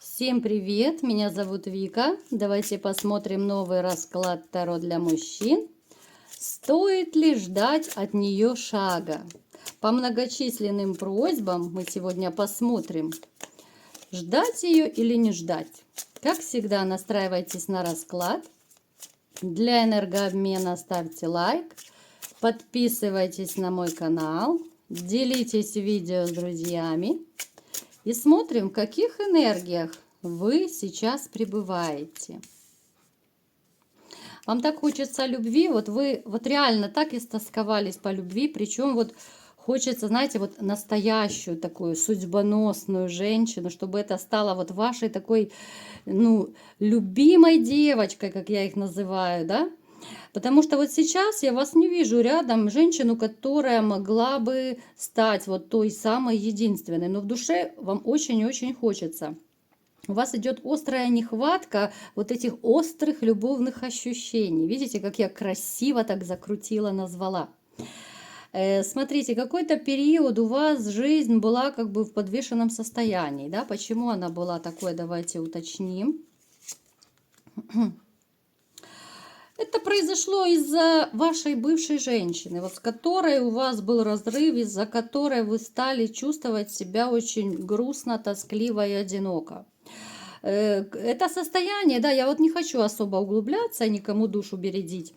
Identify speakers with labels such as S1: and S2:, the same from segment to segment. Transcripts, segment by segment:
S1: Всем привет! Меня зовут Вика. Давайте посмотрим новый расклад Таро для мужчин. Стоит ли ждать от нее шага? По многочисленным просьбам мы сегодня посмотрим, ждать ее или не ждать. Как всегда, настраивайтесь на расклад. Для энергообмена ставьте лайк, подписывайтесь на мой канал, делитесь видео с друзьями. И смотрим, в каких энергиях вы сейчас пребываете. Вам так хочется любви, вот вы вот реально так истосковались по любви, причем вот хочется, знаете, вот настоящую такую судьбоносную женщину, чтобы это стало вот вашей такой, любимой девочкой, как я их называю, да? Потому что вот сейчас я вас не вижу рядом женщину, которая могла бы стать вот той самой единственной. Но в душе вам очень-очень хочется. У вас идет острая нехватка вот этих острых любовных ощущений. Видите, как я красиво так закрутила, назвала. Смотрите, какой-то период у вас жизнь была как бы в подвешенном состоянии. Да? Почему она была такой, давайте уточним. Это произошло из-за вашей бывшей женщины, вот с которой у вас был разрыв, из-за которой вы стали чувствовать себя очень грустно, тоскливо и одиноко. Это состояние, да, я вот не хочу особо углубляться, никому душу бередить.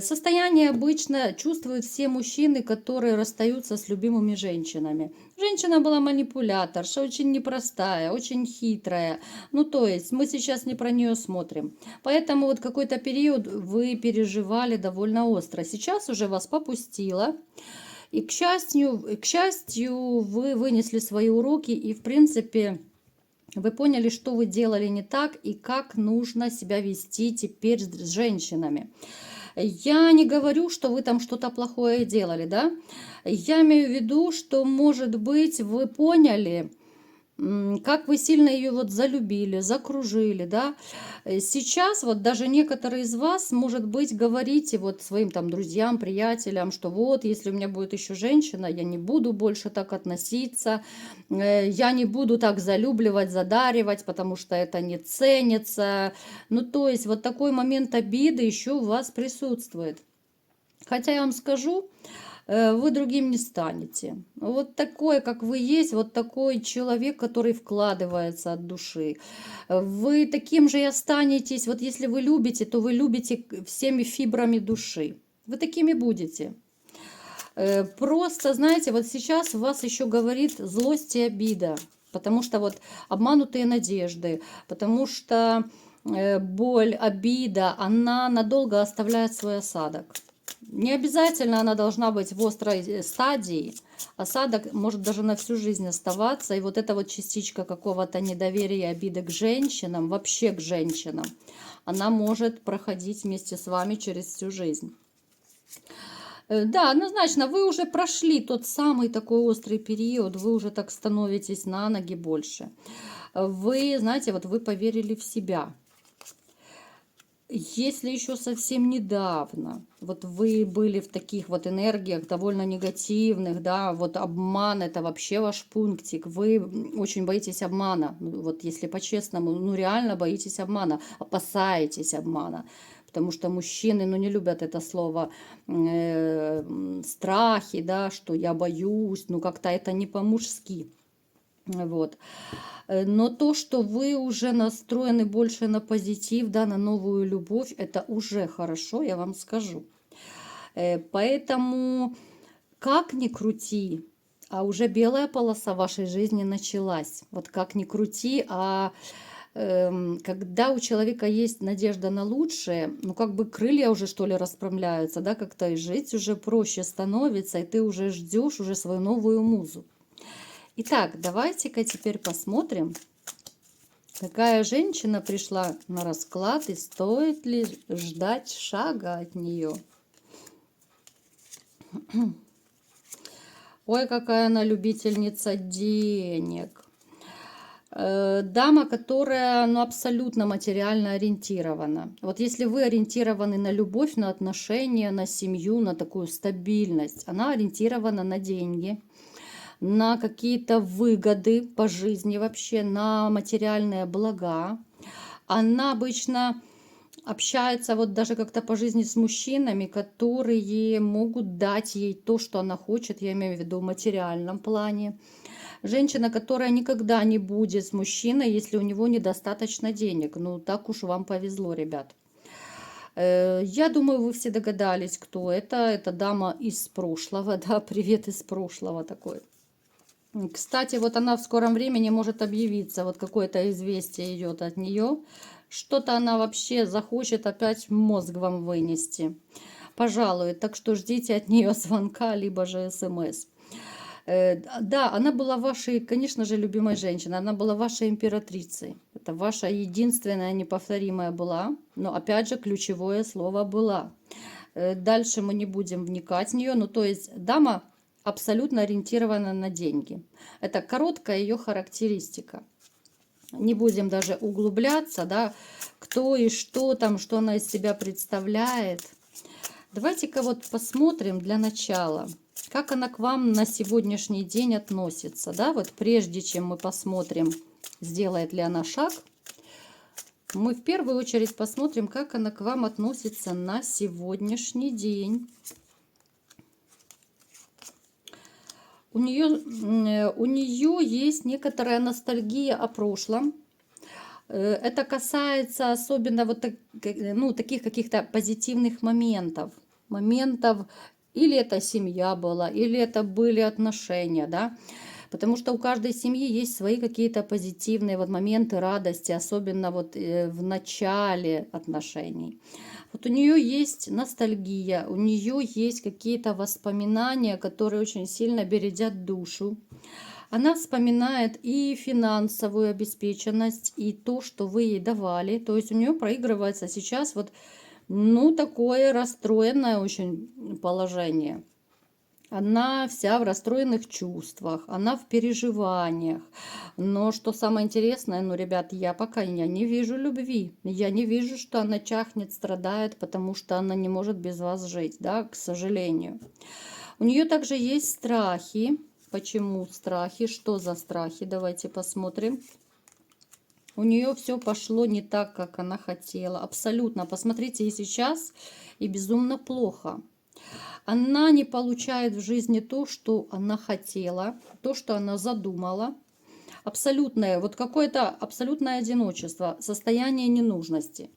S1: Состояние обычно чувствуют все мужчины, которые расстаются с любимыми женщинами. Женщина была манипуляторша, очень непростая, очень хитрая. Ну, то есть, мы сейчас не про нее смотрим. Поэтому вот какой-то период вы переживали довольно остро. Сейчас уже вас попустило. И, к счастью, вы вынесли свои уроки и, в принципе, вы поняли, что вы делали не так и как нужно себя вести теперь с женщинами. Я не говорю, что вы там что-то плохое делали, да? Я имею в виду, что, может быть, вы поняли, как вы сильно ее вот залюбили, закружили, да? Сейчас вот даже некоторые из вас, может быть, говорите вот своим там друзьям, приятелям, что вот, если у меня будет еще женщина, я не буду больше так относиться, я не буду так залюбливать, задаривать, потому что это не ценится. Ну, то есть вот такой момент обиды еще у вас присутствует. Хотя я вам скажу, вы другим не станете. Вот такой, как вы есть, вот такой человек, который вкладывается от души. Вы таким же и останетесь. Вот если вы любите, то вы любите всеми фибрами души. Вы такими будете. Просто, знаете, вот сейчас у вас еще говорит злость и обида. Потому что вот обманутые надежды, потому что боль, обида, она надолго оставляет свой осадок. Не обязательно она должна быть в острой стадии. Осадок может даже на всю жизнь оставаться. И вот эта вот частичка какого-то недоверия, обиды к женщинам, вообще к женщинам, она может проходить вместе с вами через всю жизнь. Да, однозначно, вы уже прошли тот самый такой острый период, вы уже так становитесь на ноги больше. Вы, знаете, вот вы поверили в себя. Если еще совсем недавно вот вы были в таких вот энергиях довольно негативных, да, вот обман это вообще ваш пунктик, вы очень боитесь обмана, вот если по-честному, ну реально боитесь обмана, опасаетесь обмана, потому что мужчины, ну не любят это слово страхи, да, что я боюсь, ну как-то это не по-мужски, вот. Но то, что вы уже настроены больше на позитив, да, на новую любовь, это уже хорошо, я вам скажу. Поэтому, как ни крути, а уже белая полоса вашей жизни началась. Вот как ни крути, когда у человека есть надежда на лучшее, ну как бы крылья уже что ли расправляются, да, как-то и жить уже проще становится, и ты уже ждешь уже свою новую музу. Итак, давайте-ка теперь посмотрим, какая женщина пришла на расклад и стоит ли ждать шага от нее. Ой, какая она любительница денег. Дама, которая абсолютно материально ориентирована. Вот если вы ориентированы на любовь, на отношения, на семью, на такую стабильность, она ориентирована на деньги. на какие-то выгоды по жизни вообще, на материальные блага. Она обычно общается вот даже как-то по жизни с мужчинами, которые могут дать ей то, что она хочет, я имею в виду в материальном плане. Женщина, которая никогда не будет с мужчиной, если у него недостаточно денег. Ну, так уж вам повезло, ребят. Я думаю, вы все догадались, кто это. Это дама из прошлого, да, привет из прошлого такой. Кстати, вот она в скором времени может объявиться, вот какое-то известие идет от нее. Что-то она вообще захочет опять мозг вам вынести. Пожалуй, так что ждите от нее звонка, либо же смс. Да, она была вашей, конечно же, любимой женщиной. Она была вашей императрицей. Это ваша единственная неповторимая была. Но опять же, ключевое слово «была». Дальше мы не будем вникать в нее. Ну, то есть дама абсолютно ориентирована на деньги. Это короткая ее характеристика. Не будем даже углубляться, да, кто и что там, что она из себя представляет. Давайте-ка вот посмотрим для начала, как она к вам на сегодняшний день относится, да, вот прежде чем мы посмотрим, сделает ли она шаг, мы в первую очередь посмотрим, как она к вам относится на сегодняшний день. У нее есть некоторая ностальгия о прошлом. Это касается особенно вот таких каких-то позитивных моментов. Или это семья была, или это были отношения, да. Потому что у каждой семьи есть свои какие-то позитивные вот моменты радости, особенно вот в начале отношений. Вот у нее есть ностальгия, у нее есть какие-то воспоминания, которые очень сильно бередят душу. Она вспоминает и финансовую обеспеченность, и то, что вы ей давали. То есть у нее проигрывается сейчас вот, ну, такое расстроенное очень положение. Она вся в расстроенных чувствах, она в переживаниях. Но что самое интересное, ну, ребят, я не вижу любви. Я не вижу, что она чахнет, страдает, потому что она не может без вас жить, да, к сожалению. У нее также есть страхи. Почему страхи? Что за страхи? Давайте посмотрим. У нее все пошло не так, как она хотела. Абсолютно. Посмотрите, и сейчас, и безумно плохо. Она не получает в жизни то, что она хотела, то, что она задумала. Абсолютное, вот какое-то абсолютное одиночество, состояние ненужности.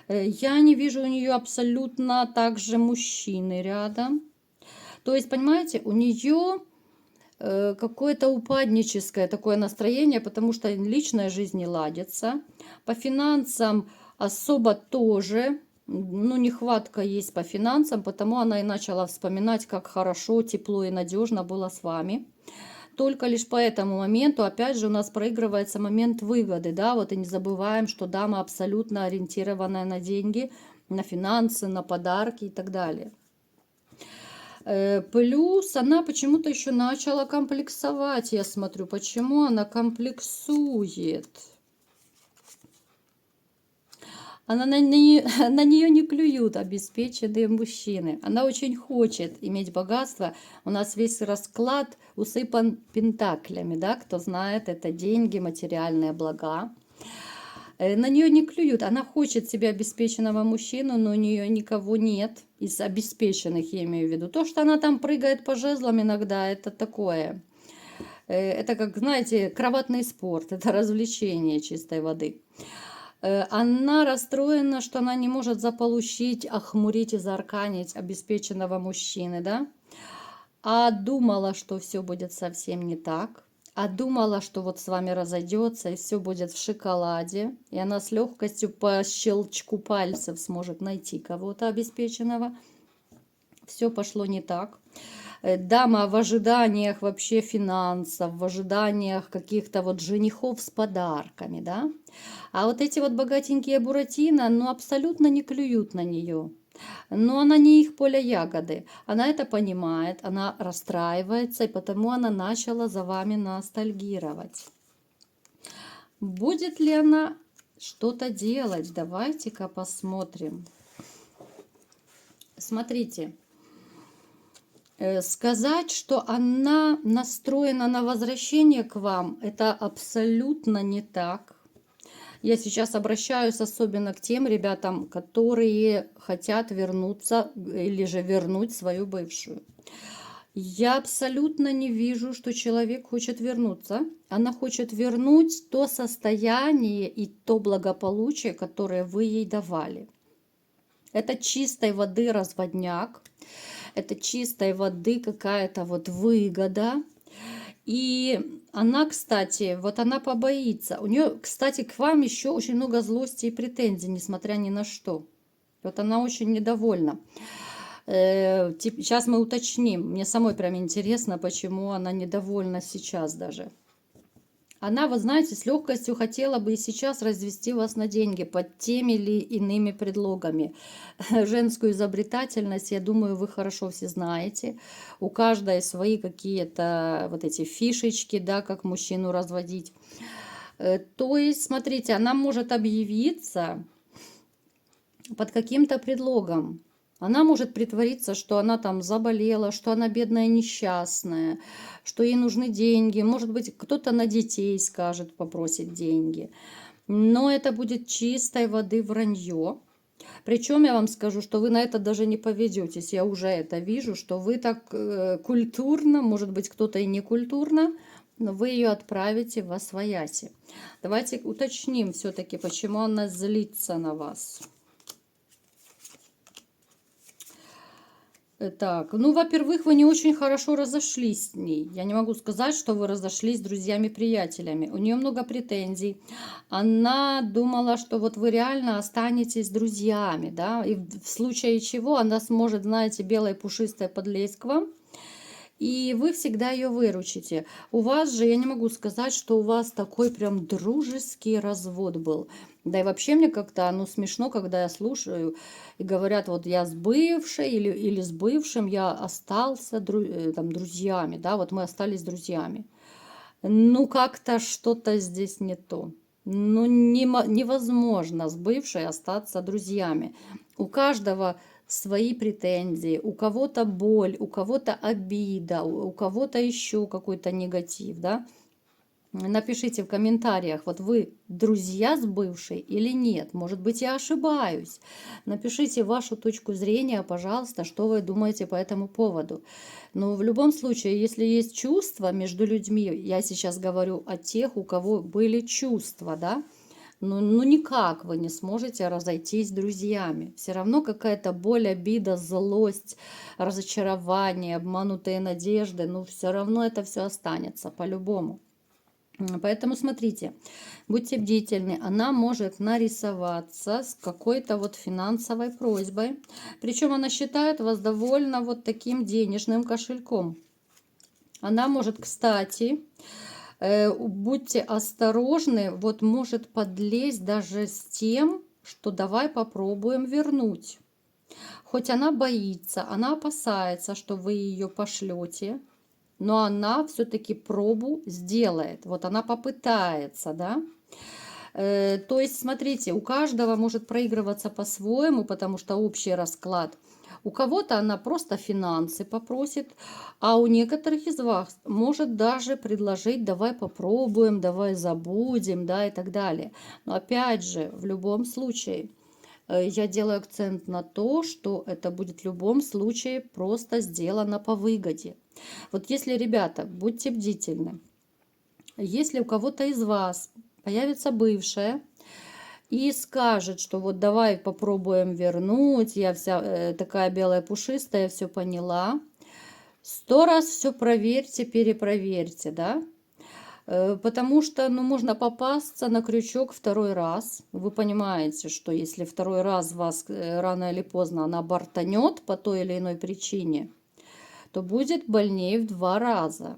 S1: Я не вижу у нее абсолютно также мужчины рядом. То есть, понимаете, у нее какое-то упадническое такое настроение, потому что личная жизнь не ладится. По финансам особо тоже, ну, нехватка есть по финансам, потому она и начала вспоминать, как хорошо, тепло и надежно было с вами. Только лишь по этому моменту, опять же, у нас проигрывается момент выгоды, да, вот и не забываем, что дама абсолютно ориентированная на деньги, на финансы, на подарки и так далее. Плюс она почему-то еще начала комплексовать. Я смотрю, почему она комплексует. На нее не клюют обеспеченные мужчины. Она очень хочет иметь богатство. У нас весь расклад усыпан пентаклями, да, кто знает, это деньги, материальные блага. На нее не клюют. Она хочет себе обеспеченного мужчину, но у нее никого нет из обеспеченных, я имею в виду. То, что она там прыгает по жезлам иногда, это такое. Это как, знаете, кроватный спорт, это развлечение чистой воды. Она расстроена, что она не может заполучить, охмурить и заарканить обеспеченного мужчины, да? А думала, что все будет совсем не так. А думала, что вот с вами разойдется, и все будет в шоколаде. И она с легкостью по щелчку пальцев сможет найти кого-то обеспеченного. Все пошло не так. Дама в ожиданиях вообще финансов, в ожиданиях каких-то вот женихов с подарками, да. А вот эти вот богатенькие буратино, ну, абсолютно не клюют на нее. Но она не их поле ягоды. Она это понимает, она расстраивается, и потому она начала за вами ностальгировать. Будет ли она что-то делать? Давайте-ка посмотрим. Смотрите. Сказать, что она настроена на возвращение к вам, это абсолютно не так. Я сейчас обращаюсь особенно к тем ребятам, которые хотят вернуться или же вернуть свою бывшую. Я абсолютно не вижу, что человек хочет вернуться. Она хочет вернуть то состояние и то благополучие, которое вы ей давали. Это чистой воды разводняк. Это чистой воды какая-то вот выгода. И она, кстати, вот она побоится. У нее, кстати, к вам еще очень много злости и претензий, несмотря ни на что. Вот она очень недовольна. Сейчас мы уточним. Мне самой прям интересно, почему она недовольна сейчас даже. Она, вы знаете, с легкостью хотела бы и сейчас развести вас на деньги под теми или иными предлогами. Женскую изобретательность, я думаю, вы хорошо все знаете. У каждой свои какие-то вот эти фишечки, да, как мужчину разводить. То есть, смотрите, она может объявиться под каким-то предлогом. Она может притвориться, что она там заболела, что она бедная несчастная, что ей нужны деньги. Может быть, кто-то на детей скажет, попросит деньги. Но это будет чистой воды вранье. Причем я вам скажу, что вы на это даже не поведетесь. Я уже это вижу, что вы так культурно, может быть, кто-то и не культурно, но вы ее отправите во свояси. Давайте уточним все-таки, почему она злится на вас. Так, ну, во-первых, вы не очень хорошо разошлись с ней. Я не могу сказать, что вы разошлись с друзьями-приятелями. У нее много претензий. Она думала, что вот вы реально останетесь друзьями, да, и в случае чего она сможет, знаете, белой пушистой подлезть к вам, и вы всегда ее выручите. У вас же, я не могу сказать, что у вас такой прям дружеский развод был. Да и вообще мне как-то оно смешно, когда я слушаю и говорят, вот я с бывшей или с бывшим я остался там, друзьями, да, вот мы остались друзьями. Ну, как-то что-то здесь не то. Ну, невозможно с бывшей остаться друзьями. У каждого свои претензии, у кого-то боль, у кого-то обида, у кого-то еще какой-то негатив, да. Напишите в комментариях, вот вы друзья с бывшей или нет. Может быть, я ошибаюсь. Напишите вашу точку зрения, пожалуйста, что вы думаете по этому поводу. Но в любом случае, если есть чувства между людьми, я сейчас говорю о тех, у кого были чувства, да, ну никак вы не сможете разойтись с друзьями. Все равно какая-то боль, обида, злость, разочарование, обманутые надежды, ну все равно это все останется по-любому. Поэтому смотрите, будьте бдительны, она может нарисоваться с какой-то вот финансовой просьбой, причем она считает вас довольно вот таким денежным кошельком. Она может, кстати, будьте осторожны, вот может подлезть даже с тем, что давай попробуем вернуть. Хоть она боится, она опасается, что вы ее пошлете, но она все-таки пробу сделает. Вот она попытается, да. То есть, смотрите, у каждого может проигрываться по-своему, потому что общий расклад. У кого-то она просто финансы попросит, а у некоторых из вас может даже предложить, давай попробуем, давай забудем, да, и так далее. Но опять же, в любом случае, я делаю акцент на то, что это будет в любом случае просто сделано по выгоде. Вот если, ребята, будьте бдительны, если у кого-то из вас появится бывшая и скажет, что вот давай попробуем вернуть, я вся такая белая пушистая, все поняла, 100 раз все проверьте, перепроверьте, да, потому что, ну, можно попасться на крючок второй раз. Вы понимаете, что если второй раз вас рано или поздно она бортанет по той или иной причине, то будет больнее в 2 раза.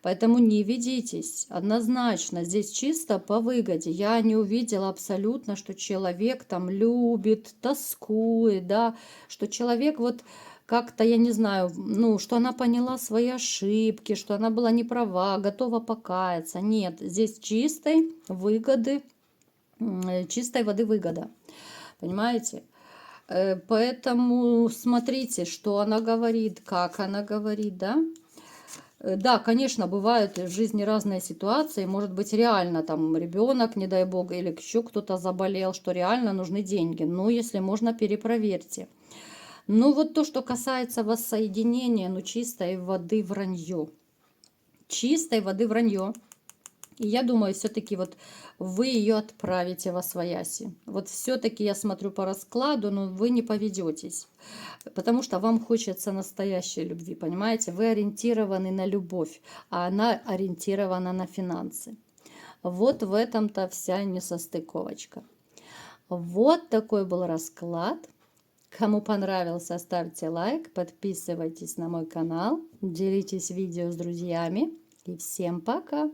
S1: Поэтому не ведитесь. Однозначно, здесь чисто по выгоде. Я не увидела абсолютно, что человек там любит, тоскует, да, что человек вот как-то, я не знаю, ну, что она поняла свои ошибки, что она была не права, готова покаяться. Нет, здесь чистой воды выгода. Понимаете? Поэтому смотрите, что она говорит, как она говорит, да. Да, конечно, бывают в жизни разные ситуации. Может быть, реально там ребенок, не дай бог, или еще кто-то заболел, что реально нужны деньги. Ну, если можно, перепроверьте. Ну, вот то, что касается воссоединения, ну, чистой воды вранье. Чистой воды вранье. И я думаю, все-таки вот вы ее отправите во свояси. Вот все-таки я смотрю по раскладу, но вы не поведетесь. Потому что вам хочется настоящей любви, понимаете? Вы ориентированы на любовь, а она ориентирована на финансы. Вот в этом-то вся несостыковочка. Вот такой был расклад. Кому понравился, ставьте лайк, подписывайтесь на мой канал, делитесь видео с друзьями. И всем пока!